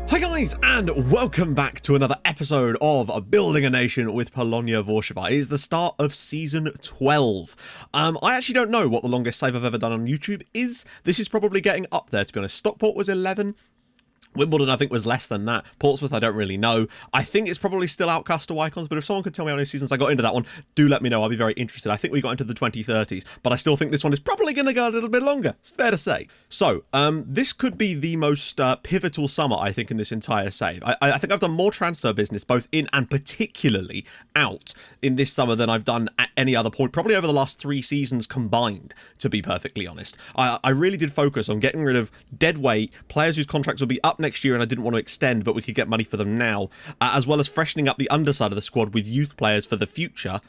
Hi guys, and welcome back to another episode of Building a Nation with Polonia Warszawa. It is the start of Season 12. I actually don't know what the longest save I've ever done on YouTube is. This is probably getting up there, to be honest. Stockport was 11. Wimbledon, I think, was less than that. Portsmouth, I don't really know. I think it's probably still Outcast or Icons, but if someone could tell me how many seasons I got into that one, do let me know. I'll be very interested. I think we got into the 2030s, but I still think this one is probably going to go a little bit longer. It's fair to say. So, this could be the most pivotal summer, I think, in this entire save. I think I've done more transfer business, both in and particularly out, in this summer than I've done at any other point, probably over the last 3 seasons combined, to be perfectly honest. I really did focus on getting rid of dead weight, players whose contracts will be up next year and I didn't want to extend, but we could get money for them now, as well as freshening up the underside of the squad with youth players for the future,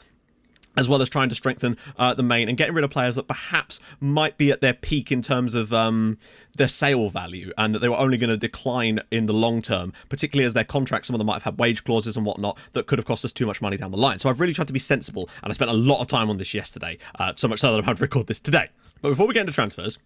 as well as trying to strengthen the main and getting rid of players that perhaps might be at their peak in terms of their sale value, and that they were only going to decline in the long term, particularly as their contracts, some of them might have had wage clauses and whatnot that could have cost us too much money down the line. So I've really tried to be sensible, and I spent a lot of time on this yesterday, so much so that I'm having to record this today. But before we get into transfers,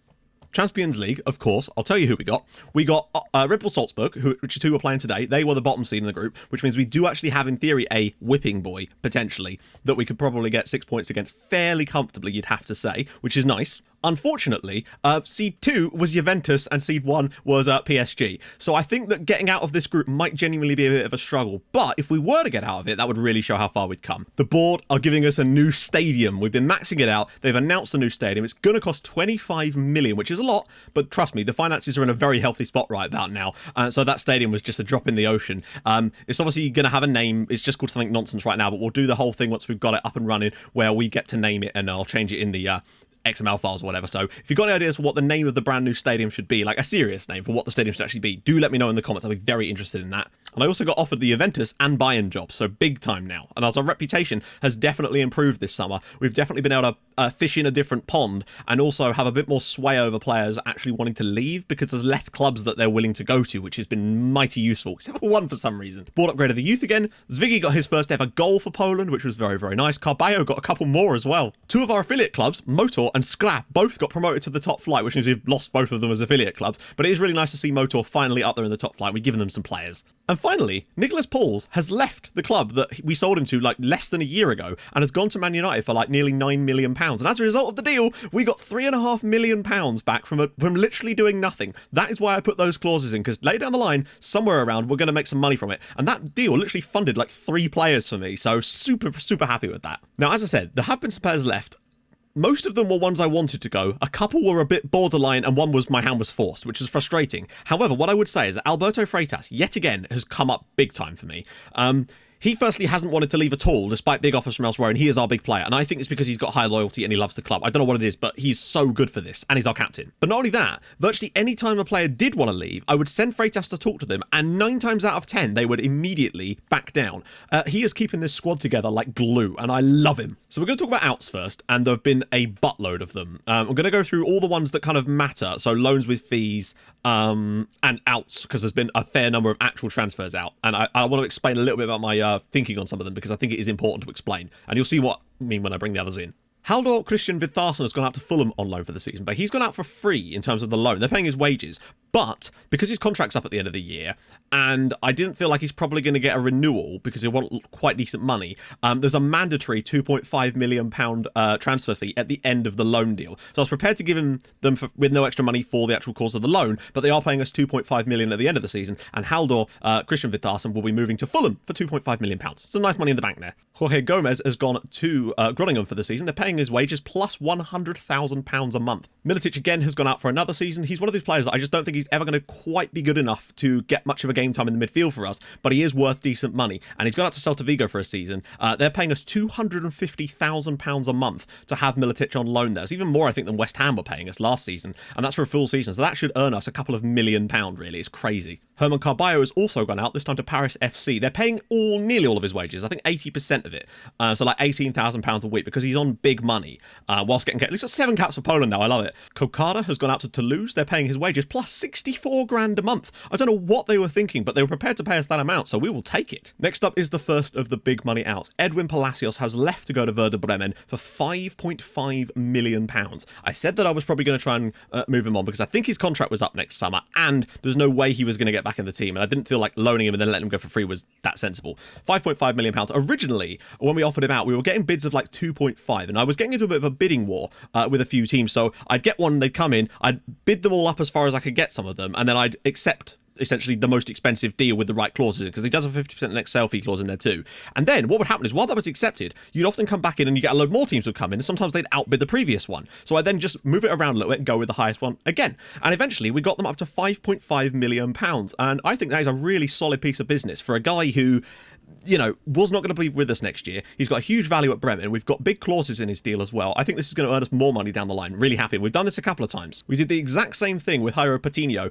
Champions League, of course, I'll tell you who we got. We got Red Bull Salzburg, which is who we're playing today. They were the bottom seed in the group, which means we do actually have, in theory, a whipping boy, potentially, that we could probably get 6 points against fairly comfortably, you'd have to say, which is nice. Unfortunately, Seed 2 was Juventus and Seed 1 was PSG. So I think that getting out of this group might genuinely be a bit of a struggle. But if we were to get out of it, that would really show how far we'd come. The board are giving us a new stadium. We've been maxing it out. They've announced a new stadium. It's going to cost 25 million, which is a lot. But trust me, the finances are in a very healthy spot right about now. So that stadium was just a drop in the ocean. It's obviously going to have a name. It's just called something nonsense right now. But we'll do the whole thing once we've got it up and running, where we get to name it, and I'll change it in the XML files or whatever. So if you've got any ideas for what the name of the brand new stadium should be, like a serious name for what the stadium should actually be, do let me know in the comments. I'll be very interested in that. And I also got offered the Juventus and Bayern jobs, so big time now. And as our reputation has definitely improved this summer, we've definitely been able to fish in a different pond and also have a bit more sway over players actually wanting to leave, because there's less clubs that they're willing to go to, which has been mighty useful, except for one for some reason. Board upgraded the youth again. Zviggy got his first ever goal for Poland, which was very, very nice. Carballo got a couple more as well. 2 of our affiliate clubs, Motor and Scrap, both got promoted to the top flight, which means we've lost both of them as affiliate clubs, but it is really nice to see Motor finally up there in the top flight. We've given them some players. And finally, Nicholas Pauls has left the club that we sold him to like less than a year ago and has gone to Man United for like nearly £9 million. And as a result of the deal, we got £3.5 million back from literally doing nothing. That is why I put those clauses in, because later down the line, somewhere around, we're going to make some money from it. And that deal literally funded like 3 players for me. So super, super happy with that. Now, as I said, there have been some players left. Most of them were ones I wanted to go. A couple were a bit borderline, and one was my hand was forced, which is frustrating. However, what I would say is that Alberto Freitas, yet again, has come up big time for me. He firstly hasn't wanted to leave at all, despite big offers from elsewhere, and he is our big player. And I think it's because he's got high loyalty and he loves the club. I don't know what it is, but he's so good for this, and he's our captain. But not only that, virtually any time a player did want to leave, I would send Freitas to talk to them, and 9 times out of 10, they would immediately back down. He is keeping this squad together like glue, and I love him. So we're going to talk about outs first, and there have been a buttload of them. I'm going to go through all the ones that kind of matter, so loans with fees, and outs, because there's been a fair number of actual transfers out. And I want to explain a little bit about my thinking on some of them, because I think it is important to explain. And you'll see what I mean when I bring the others in. Haldor Christian Vidtharsson has gone out to Fulham on loan for the season, but he's gone out for free in terms of the loan. They're paying his wages, but because his contract's up at the end of the year, and I didn't feel like he's probably going to get a renewal because he'll want quite decent money, there's a mandatory £2.5 million transfer fee at the end of the loan deal. So I was prepared to give them with no extra money for the actual course of the loan, but they are paying us £2.5 million at the end of the season, and Haldor Christian Vidtharsson will be moving to Fulham for £2.5 million. Some nice money in the bank there. Jorge Gomez has gone to Groningen for the season. They're paying his wages plus £100,000 a month. Militic again has gone out for another season. He's one of these players that I just don't think he's ever going to quite be good enough to get much of a game time in the midfield for us, but he is worth decent money. And he's gone out to Celta Vigo for a season. They're paying us £250,000 a month to have Militic on loan there. It's even more, I think, than West Ham were paying us last season, and that's for a full season. So that should earn us a couple of £1 million, really. It's crazy. Herman Carballo has also gone out, this time to Paris FC. They're paying nearly all of his wages, I think 80% of it. So like £18,000 a week, because he's on big money, whilst getting he's got 7 caps for Poland now. I love it. Kokada has gone out to Toulouse. They're paying his wages plus 64 grand a month. I don't know what they were thinking, but they were prepared to pay us that amount, so we will take it. Next up is the first of the big money outs. Edwin Palacios has left to go to Werder Bremen for £5.5 million. I said that I was probably going to try and move him on because I think his contract was up next summer, and there's no way he was going to get back in the team, and I didn't feel like loaning him and then letting him go for free was that sensible. £5.5 million. Originally, when we offered him out, we were getting bids of like 2.5, and I was getting into a bit of a bidding war with a few teams. So I'd get one, they'd come in, I'd bid them all up as far as I could get some of them, and then I'd accept essentially the most expensive deal with the right clauses, because he does a 50% next sale fee clause in there too. And then what would happen is, while that was accepted, you'd often come back in and you get a load more teams would come in, and sometimes they'd outbid the previous one. So I then just move it around a little bit and go with the highest one again. And eventually we got them up to £5.5 million. And I think that is a really solid piece of business for a guy who, you know, was not going to be with us next year. He's got a huge value at Bremen. We've got big clauses in his deal as well. I think this is going to earn us more money down the line. Really happy. We've done this a couple of times. We did the exact same thing with Jairo Patino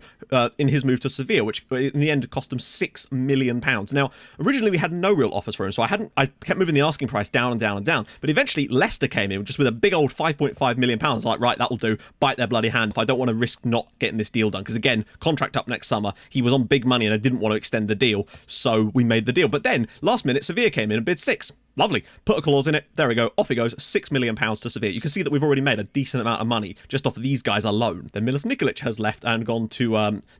in his move to Sevilla, which in the end cost him £6 million. Now, originally we had no real offers for him, so I kept moving the asking price down and down and down. But eventually Leicester came in just with a big old £5.5 million. Like, right, that'll do. Bite their bloody hand if I don't want to risk not getting this deal done. Because again, contract up next summer. He was on big money and I didn't want to extend the deal, so we made the deal. But then last minute Sevilla came in and bid 6. Lovely. Put a clause in it. There we go. Off it goes. £6 million to Sevilla. You can see that we've already made a decent amount of money just off of these guys alone. Then Milos Nikolic has left and gone to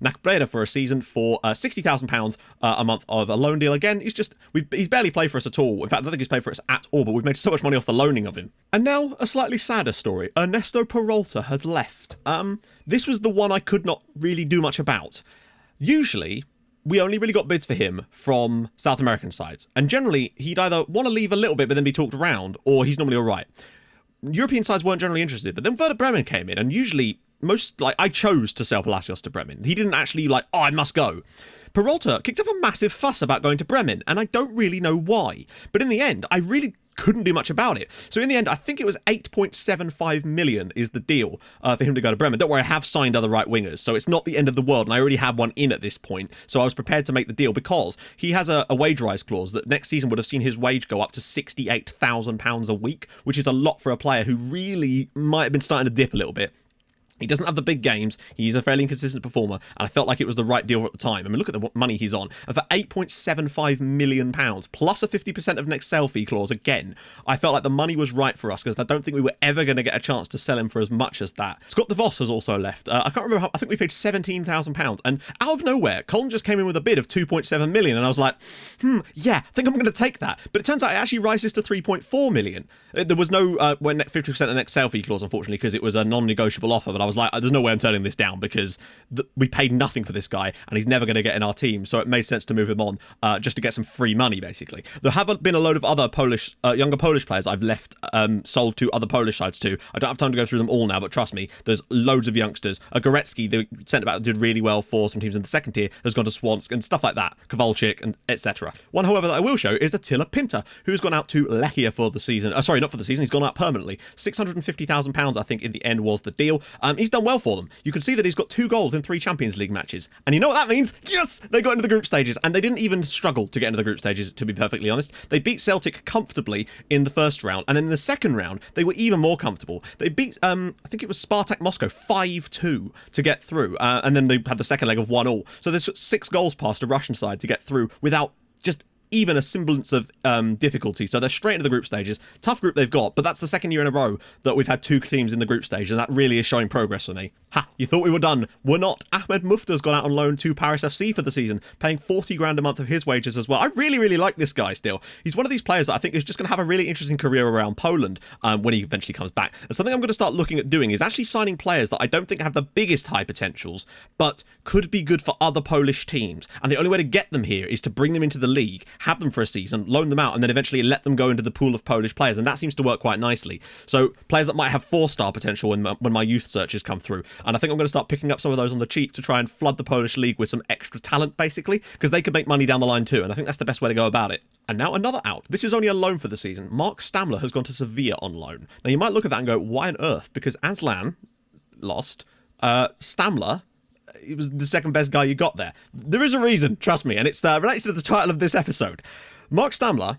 Nakbreda for a season for £60,000 a month of a loan deal. Again, he's barely played for us at all. In fact, I don't think he's played for us at all, but we've made so much money off the loaning of him. And now a slightly sadder story. Ernesto Peralta has left. This was the one I could not really do much about. Usually, we only really got bids for him from South American sides. And generally, he'd either want to leave a little bit but then be talked around, or he's normally all right. European sides weren't generally interested, but then Werder Bremen came in, and usually, I chose to sell Palacios to Bremen. He didn't actually I must go. Peralta kicked up a massive fuss about going to Bremen, and I don't really know why. But in the end, I really couldn't do much about it. So in the end, I think it was 8.75 million is the deal for him to go to Bremen. Don't worry, I have signed other right wingers, so it's not the end of the world, and I already had one in at this point, so I was prepared to make the deal because he has a wage rise clause that next season would have seen his wage go up to £68,000 a week, which is a lot for a player who really might have been starting to dip a little bit. He doesn't have the big games. He's a fairly inconsistent performer, and I felt like it was the right deal at the time. I mean, look at the money he's on. And for £8.75 million, plus a 50% of next sale fee clause again, I felt like the money was right for us, because I don't think we were ever going to get a chance to sell him for as much as that. Scott De Vos has also left. I can't remember I think we paid £17,000, and out of nowhere, Colin just came in with a bid of 2.7 million, and I was like, yeah, I think I'm going to take that. But it turns out it actually rises to 3.4 million. There was no 50% of next sale fee clause, unfortunately, because it was a non-negotiable offer, but I was like, there's no way I'm turning this down, because we paid nothing for this guy and he's never going to get in our team, so it made sense to move him on just to get some free money, basically. There have been a load of other younger Polish players I've left, sold to other Polish sides too. I don't have time to go through them all now, but trust me, there's loads of youngsters. Goretzky, the centre back, did really well for some teams in the second tier, has gone to Swansk and stuff like that, Kowalczyk and etc. One, however, that I will show is Attila Pinter, who's gone out to Lechia for the season. Sorry, not for the season, he's gone out permanently. £650,000, I think, in the end was the deal. He's done well for them. You can see that he's got 2 goals in 3 Champions League matches. And you know what that means? Yes! They got into the group stages, and they didn't even struggle to get into the group stages, to be perfectly honest. They beat Celtic comfortably in the first round, and then in the second round, they were even more comfortable. They beat, I think it was Spartak Moscow 5-2 to get through, and then they had the second leg of 1-1. So there's 6 goals past a Russian side to get through without just even a semblance of difficulty. So they're straight into the group stages. Tough group they've got, but that's the second year in a row that we've had 2 teams in the group stage, and that really is showing progress for me. Ha, you thought we were done. We're not. Ahmed Mufta's gone out on loan to Paris FC for the season, paying 40 grand a month of his wages as well. I really, really like this guy still. He's one of these players that I think is just going to have a really interesting career around Poland when he eventually comes back. And something I'm going to start looking at doing is actually signing players that I don't think have the biggest high potentials, but could be good for other Polish teams. And the only way to get them here is to bring them into the league, have them for a season, loan them out, and then eventually let them go into the pool of Polish players, and that seems to work quite nicely. So players that might have 4-star potential when my youth searches come through, and I think I'm going to start picking up some of those on the cheap to try and flood the Polish league with some extra talent, basically, because they could make money down the line too, and I think that's the best way to go about it. And now another out. This is only a loan for the season. Mark Stamler has gone to Sevilla on loan. Now you might look at that and go, why on earth? Because Aslan lost. Stamler, it was the second best guy you got there. There is a reason, trust me, and it's related to the title of this episode. Mark Stamler,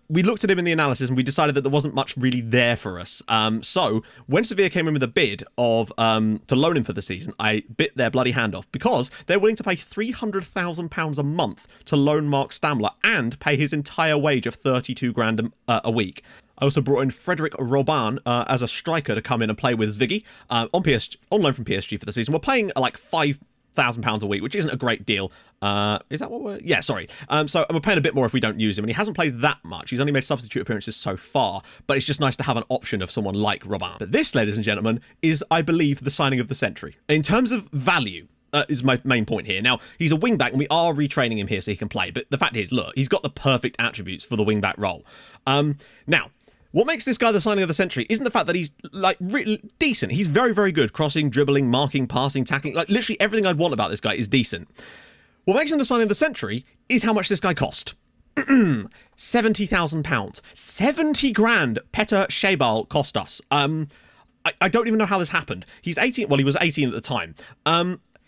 we looked at him in the analysis and we decided that there wasn't much really there for us. So when Sevilla came in with a bid of to loan him for the season, I bit their bloody hand off, because they're willing to pay £300,000 a month to loan Mark Stamler and pay his entire wage of 32 grand a week. I also brought in Frederick Robin as a striker to come in and play with Zviggy on loan from PSG for the season. We're playing like 5 £1,000 a week, which isn't a great deal. Is that what we're... Yeah, sorry. So we're paying a bit more if we don't use him, and he hasn't played that much. He's only made substitute appearances so far, but it's just nice to have an option of someone like Robin. But this, ladies and gentlemen, is, I believe, the signing of the century. In terms of value, is my main point here. Now, he's a wingback, and we are retraining him here so he can play, but the fact is, look, he's got the perfect attributes for the wingback role. Now, what makes this guy the signing of the century isn't the fact that he's, like, really decent. He's very, very good. Crossing, dribbling, marking, passing, tackling. Like, literally everything I'd want about this guy is decent. What makes him the signing of the century is how much this guy cost. £70,000. 70 grand Petr Chabal cost us. I don't even know how this happened. He's 18. Well, he was 18 at the time.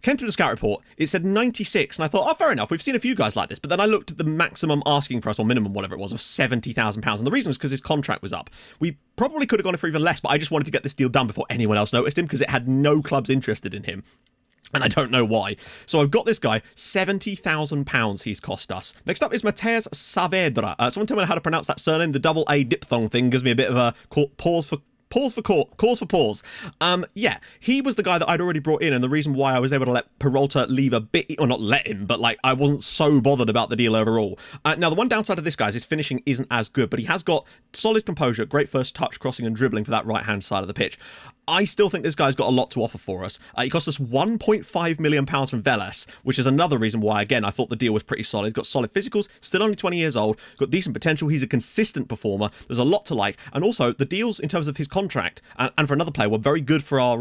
Came through the scout report, it said 96, and I thought, oh, fair enough, we've seen a few guys like this, but then I looked at the maximum asking price, or minimum, whatever it was, of £70,000, and the reason was because his contract was up. We probably could have gone for even less, but I just wanted to get this deal done before anyone else noticed him, because it had no clubs interested in him. And I don't know why. So I've got this guy, £70,000 he's cost us. Next up is Mateusz Saavedra. Someone tell me how to pronounce that surname. The double A diphthong thing gives me a bit of a cause for pause. Yeah, he was the guy that I'd already brought in, and the reason why I was able to let Peralta leave a bit, or not let him, but like I wasn't so bothered about the deal overall. Now, the one downside of this guy is his finishing isn't as good, but he has got solid composure, great first touch, crossing and dribbling for that right-hand side of the pitch. I still think this guy's got a lot to offer for us. He cost us £1.5 million from Vélez, which is another reason why, again, I thought the deal was pretty solid. He's got solid physicals, still only 20 years old, got decent potential. He's a consistent performer. There's a lot to like. And also, the deals in terms of his contract and for another player were very good for our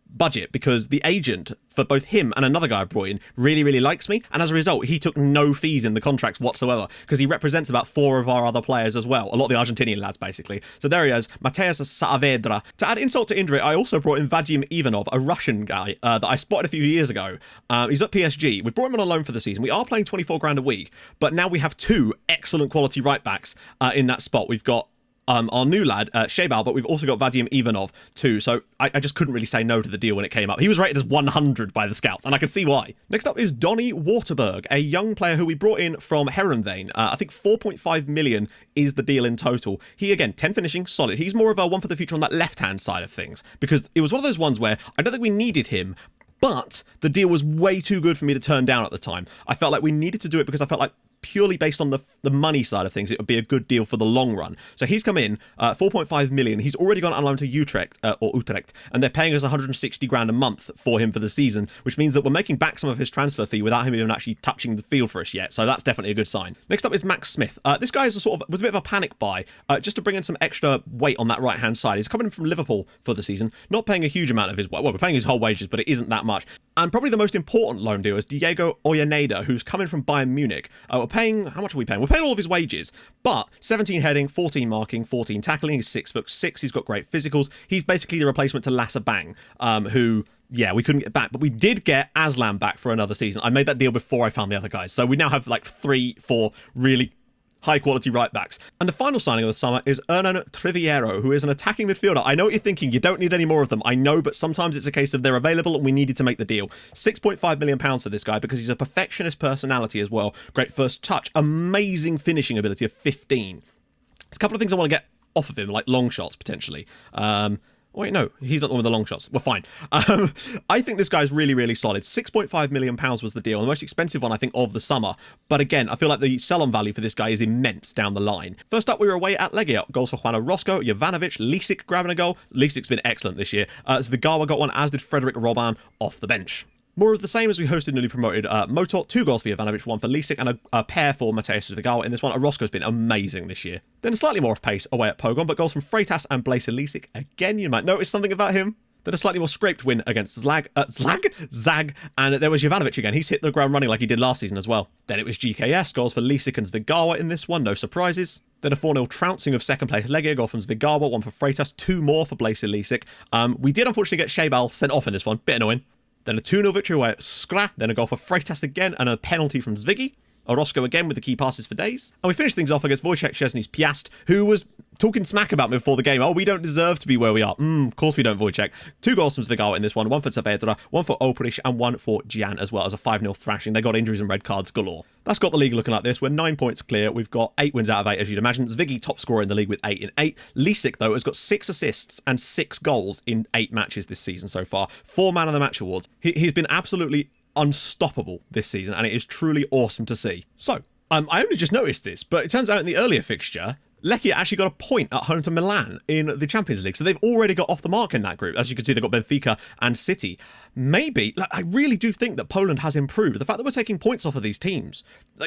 budget, because the agent for both him and another guy I brought in really likes me, and as a result he took no fees in the contracts whatsoever, because he represents about 4 of our other players as well, a lot of the Argentinian lads basically. So there he is, Mateusz Saavedra. To add insult to injury, I also brought in Vadim Ivanov, a Russian guy that I spotted a few years ago. He's at PSG. We brought him on a loan for the season. We are playing 24 grand a week, but now we have 2 excellent quality right backs in that spot. We've got our new lad, Chabal, but we've also got Vadim Ivanov too, so I just couldn't really say no to the deal when it came up. He was rated as 100 by the scouts, and I can see why. Next up is Donny Waterberg, a young player who we brought in from Herenveen. I think 4.5 million is the deal in total. He, again, 10 finishing, solid. He's more of a one for the future on that left-hand side of things, because it was one of those ones where I don't think we needed him, but the deal was way too good for me to turn down at the time. I felt like we needed to do it because I felt like purely based on the money side of things, it would be a good deal for the long run. So he's come in, 4.5 million. He's already gone on loan to Utrecht, and they're paying us 160 grand a month for him for the season, which means that we're making back some of his transfer fee without him even actually touching the field for us yet. So that's definitely a good sign. Next up is Max Smith. This guy is was a bit of a panic buy, just to bring in some extra weight on that right-hand side. He's coming in from Liverpool for the season, not paying a huge amount of his, well, we're paying his whole wages, but it isn't that much. And probably the most important loan deal is Diego Ollaneda, who's coming from Bayern Munich. We're paying, how much are we paying? We're paying all of his wages, but 17 heading, 14 marking, 14 tackling. He's 6'6". He's got great physicals. He's basically the replacement to Lasse Bang, who, yeah, we couldn't get back, but we did get Aslan back for another season. I made that deal before I found the other guys. So we now have like 3-4 really high-quality right-backs. And the final signing of the summer is Hernan Triviero, who is an attacking midfielder. I know what you're thinking. You don't need any more of them. I know, but sometimes it's a case of they're available and we needed to make the deal. £6.5 million for this guy because he's a perfectionist personality as well. Great first touch. Amazing finishing ability of 15. There's a couple of things I want to get off of him, like long shots, potentially. Wait, no, he's not the one with the long shots. We're fine. I think this guy's really solid. £6.5 million was the deal, the most expensive one, I think, of the summer. But again, I feel like the sell-on value for this guy is immense down the line. First up, we were away at Legia. Goals for Juan Orozco, Jovanovic, Lisic grabbing a goal. Lisic's been excellent this year. Zvigawa got one, as did Frederick Robin off the bench. More of the same as we hosted newly promoted Motor, 2 goals for Jovanovic, 1 for Lisic, and a pair for Mateusz Zvigawa in this one. Orozco's been amazing this year. Then a slightly more off pace away at Pogon, but goals from Freitas and Blaise Lisic. Again, you might notice something about him. Then a slightly more scraped win against Zag, and there was Jovanovic again. He's hit the ground running like he did last season as well. Then it was GKS, goals for Lisic and Zvigawa in this one, no surprises. Then a 4-0 trouncing of second place Legia, goal from Zvigawa, 1 for Freitas, 2 more for Blaise Lisic. We did unfortunately get Chabal sent off in this one, bit annoying. Then a 2-0 victory away at Skra, then a goal for Freitas again, and a penalty from Zvigi. Orozco again with the key passes for days. And we finished things off against Wojciech Szczesny's Piast, who was talking smack about me before the game. Oh, we don't deserve to be where we are. Of course we don't, Wojciech. 2 goals from Zwigawa in this one for Saavedra, 1 for Oprich, and 1 for Jan as well as a 5-0 thrashing. They got injuries and red cards galore. That's got the league looking like this. We're 9 points clear. We've got 8 wins out of 8, as you'd imagine. Zviggy top scorer in the league with 8 in 8. Lisik, though, has got 6 assists and 6 goals in 8 matches this season so far. 4 Man of the Match awards. He's been absolutely unstoppable this season, and it is truly awesome to see. So, I only just noticed this, but it turns out in the earlier fixture, Lecce actually got a point at home to Milan in the Champions League. So they've already got off the mark in that group. As you can see, they've got Benfica and City. Maybe, I really do think that Poland has improved. The fact that we're taking points off of these teams,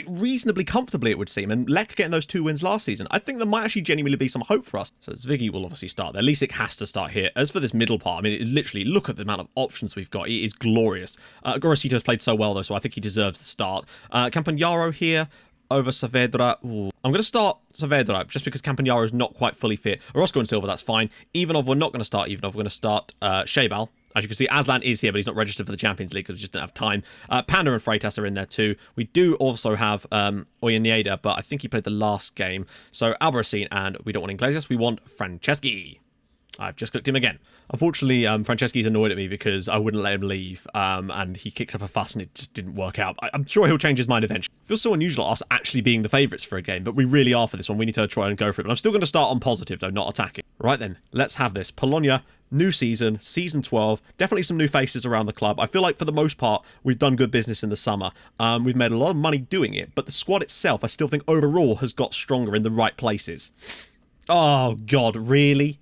reasonably comfortably, it would seem. And Lech getting those 2 wins last season, I think there might actually genuinely be some hope for us. So Zviggy will obviously start there. Lisik has to start here. As for this middle part, I mean, literally, look at the amount of options we've got. It is glorious. Gorosito's played so well, though, so I think he deserves the start. Campagnaro here over Saavedra. Ooh. I'm going to start Saavedra just because Campagnaro is not quite fully fit. Orozco and Silva, that's fine. Ivanov, we're not going to start Ivanov. We're going to start Shebal. As you can see, Aslan is here, but he's not registered for the Champions League because we just didn't have time. Panda and Freitas are in there too. We do also have Oyeneda, but I think he played the last game. So Albarracin, and we don't want Iglesias. We want Franceschi. I've just clicked him again. Unfortunately, Franceschi's annoyed at me because I wouldn't let him leave, and he kicks up a fuss and it just didn't work out. I'm sure he'll change his mind eventually. It feels so unusual us actually being the favourites for a game, but we really are for this one. We need to try and go for it. But I'm still going to start on positive, though, not attacking. Right then, let's have this. Polonia, new season, season 12. Definitely some new faces around the club. I feel like for the most part, we've done good business in the summer. We've made a lot of money doing it, but the squad itself, I still think overall has got stronger in the right places. Oh, God, really?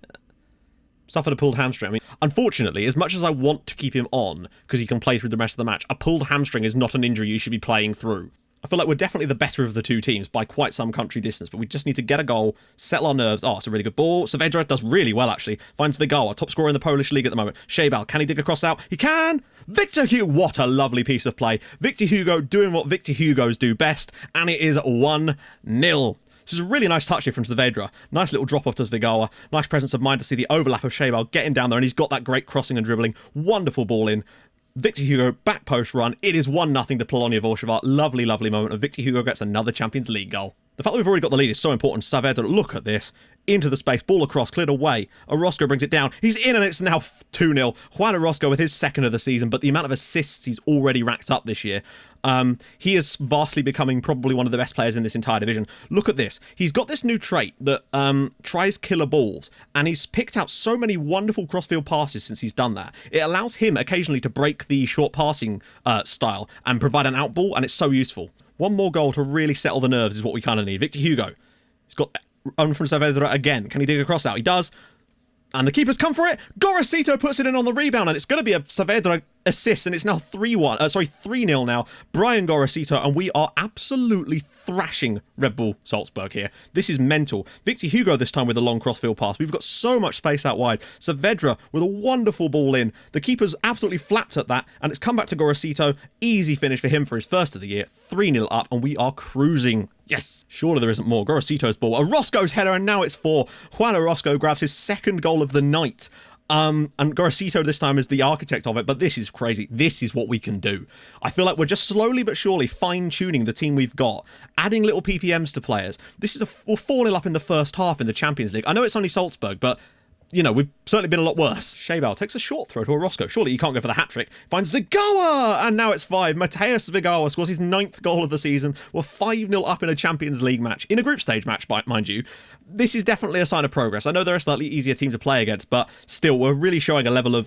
Suffered a pulled hamstring. I mean, unfortunately, as much as I want to keep him on because he can play through the rest of the match, a pulled hamstring is not an injury you should be playing through. I feel like we're definitely the better of the 2 teams by quite some country distance, but we just need to get a goal, settle our nerves. Oh, it's a really good ball. Saavedra does really well, actually. Finds Zwigawa, top scorer in the Polish league at the moment. Shebal, can he dig across out? He can! Victor Hugo, what a lovely piece of play. Victor Hugo doing what Victor Hugos do best, and it is 1-0. This is a really nice touch here from Saavedra. Nice little drop off to Zwigawa. Nice presence of mind to see the overlap of Shebal getting down there, and he's got that great crossing and dribbling. Wonderful ball in. Victor Hugo, back post run. It is 1-0 to Polonia Warszawa. Lovely, lovely moment. And Victor Hugo gets another Champions League goal. The fact that we've already got the lead is so important. Saavedra, look at this. Into the space, ball across, cleared away. Orozco brings it down. He's in and it's now 2-0. Juan Orozco with his 2nd of the season, but the amount of assists he's already racked up this year. He is vastly becoming probably one of the best players in this entire division. Look at this. He's got this new trait that tries killer balls, and he's picked out so many wonderful crossfield passes since he's done that. It allows him occasionally to break the short passing style and provide an out ball, and it's so useful. One more goal to really settle the nerves is what we kind of need. Victor Hugo. He's got on from Saavedra again. Can he dig a cross out? He does. And the keeper's come for it. Gorosito puts it in on the rebound, and it's going to be a Saavedra assist, and it's now 3-0 now. Brian Gorosito, and we are absolutely thrashing Red Bull Salzburg here. This is mental. Victor Hugo this time with a long crossfield pass. We've got so much space out wide. Saavedra with a wonderful ball in. The keeper's absolutely flapped at that, and it's come back to Gorosito. Easy finish for him for his 1st of the year. 3-0 up, and we are cruising. Yes, surely there isn't more. Gorosito's ball. Orozco's header, and now it's 4. Juan Orozco grabs his 2nd goal of the night. And Gorosito this time is the architect of it, but this is crazy. This is what we can do. I feel like we're just slowly but surely fine-tuning the team we've got, adding little PPMs to players. This is we're 4-0 up in the first half in the Champions League. I know it's only Salzburg, but you know, we've certainly been a lot worse. Shebal takes a short throw to Orozco. Surely he can't go for the hat-trick. Finds Zwigawa! And now it's 5. Mateusz Zwigawa scores his 9th goal of the season. We're 5-0 up in a Champions League match. In a group stage match, mind you. This is definitely a sign of progress. I know they're a slightly easier team to play against, but still, we're really showing a level of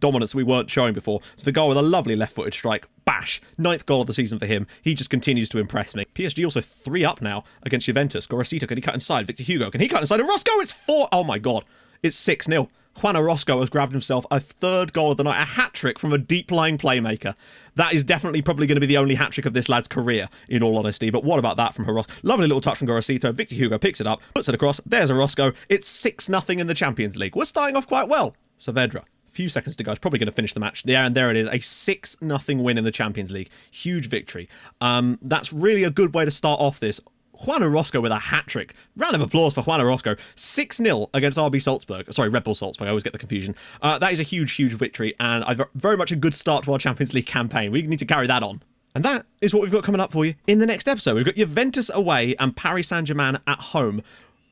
dominance we weren't showing before. Zwigawa with a lovely left-footed strike. Bash! 9th goal of the season for him. He just continues to impress me. PSG also 3 up now against Juventus. Gorosito, can he cut inside? Victor Hugo, can he cut inside? Orozco, it's 4! Oh my god. It's 6-0. Juan Orozco has grabbed himself a 3rd goal of the night, a hat-trick from a deep-lying playmaker. That is definitely probably going to be the only hat-trick of this lad's career, in all honesty. But what about that from Orozco? Lovely little touch from Gorosito. Victor Hugo picks it up, puts it across. There's Orozco. It's 6-0 in the Champions League. We're starting off quite well. Saavedra. Few seconds to go. It's probably going to finish the match. Yeah, and there it is. A 6-0 win in the Champions League. Huge victory. That's really a good way to start off this. Juan Orozco with a hat-trick. Round of applause for Juan Orozco. 6-0 against RB Salzburg. Sorry, Red Bull Salzburg. I always get the confusion. That is a huge, huge victory, and very much a good start to our Champions League campaign. We need to carry that on. And that is what we've got coming up for you in the next episode. We've got Juventus away and Paris Saint-Germain at home.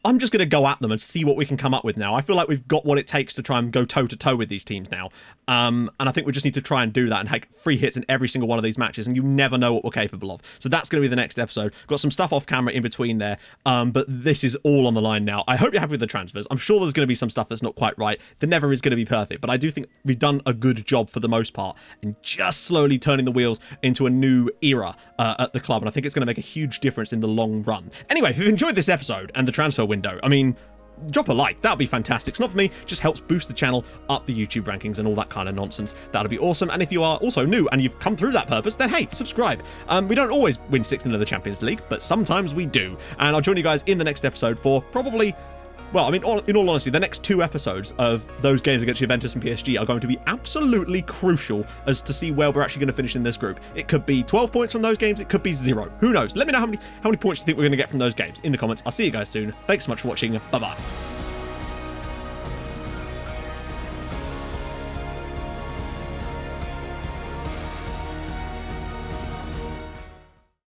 I'm just going to go at them and see what we can come up with now. I feel like we've got what it takes to try and go toe-to-toe with these teams now. And I think we just need to try and do that and take free hits in every single one of these matches, and you never know what we're capable of. So that's going to be the next episode. Got some stuff off camera in between there, but this is all on the line now. I hope you're happy with the transfers. I'm sure there's going to be some stuff that's not quite right. There never is going to be perfect, but I do think we've done a good job for the most part and just slowly turning the wheels into a new era at the club, and I think it's going to make a huge difference in the long run. Anyway, if you've enjoyed this episode and the transfer window, I mean, drop a like. That'd be fantastic. It's not for me, just helps boost the channel, up the YouTube rankings and all that kind of nonsense. That'd be awesome. And if you are also new and you've come through that purpose, then hey, subscribe. We don't always win 16th in the Champions League, but sometimes we do. And I'll join you guys in the next episode for probably, well, I mean, in all honesty, the next 2 episodes of those games against Juventus and PSG are going to be absolutely crucial as to see where we're actually going to finish in this group. It could be 12 points from those games. It could be 0. Who knows? Let me know how many points you think we're going to get from those games in the comments. I'll see you guys soon. Thanks so much for watching. Bye-bye.